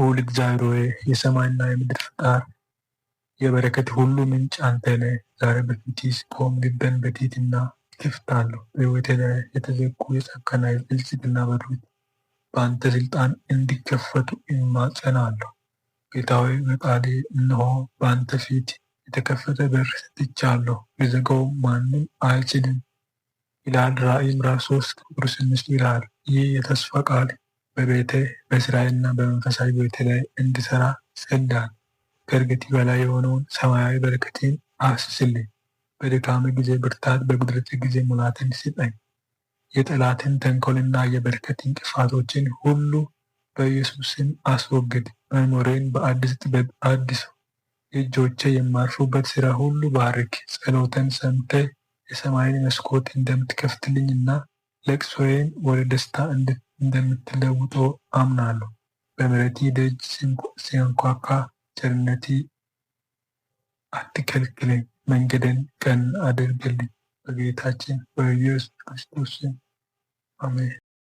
ልዑል እግዚአብሔር ሆይ የሰማይና የምድር ፈጣሪ የበረከት ሁሉ ምንጭ አንተ ነህ። ዛሬ በፊትህ ስቆም ልቤን በትህትና እከፍታለሁ። በሕይወቴ ላይ የተዘጉ የጸጋና የብልጽግና በሮች በአንተ ስልጣን እንዲከፈቱ እማጸናለሁ። ጌታ ሆይ በቃሌ እነሆ በአንተ ፊት የተከፈተ በር ሰጥቻለሁ፣ ሊዘጋውም ማንም አይችልም ይላል ራእይ ምዕራፍ 3 ቁጥር 6 ይላል። ይህ የተስፋ ቃል በቤቴ በስራዬና በመንፈሳዊ ቤቴ ላይ እንዲሰራ ይጸልያል። ከእርግጥ በላይ የሆነውን ሰማያዊ በረከትን አፍስስልኝ። በድካም ጊዜ ብርታት፣ በጉድለት ጊዜ ሙላትን ስጠኝ። የጠላትን ተንኮልና የበረከት እንቅፋቶችን ሁሉ በኢየሱስ ስም አስወግድ። መኖሬን በአዲስ ጥበብ አድሱ። እጆቼ የማርፉበት ሥራ ሁሉ ባርክ። ጸሎትን ሰምተ የሰማይን መስኮት እንደምትከፍትልኝና ለቅሶዬን ወደ ደስታ እንደምትለውጦ አምናለሁ። በምሕረትህ ደጅ ሲያንኳኳ ቸርነትህ አትከልክለኝ። መንገድን ቀን አድርግልኝ። በጌታችን በኢየሱስ ክርስቶስ ስም አሜን።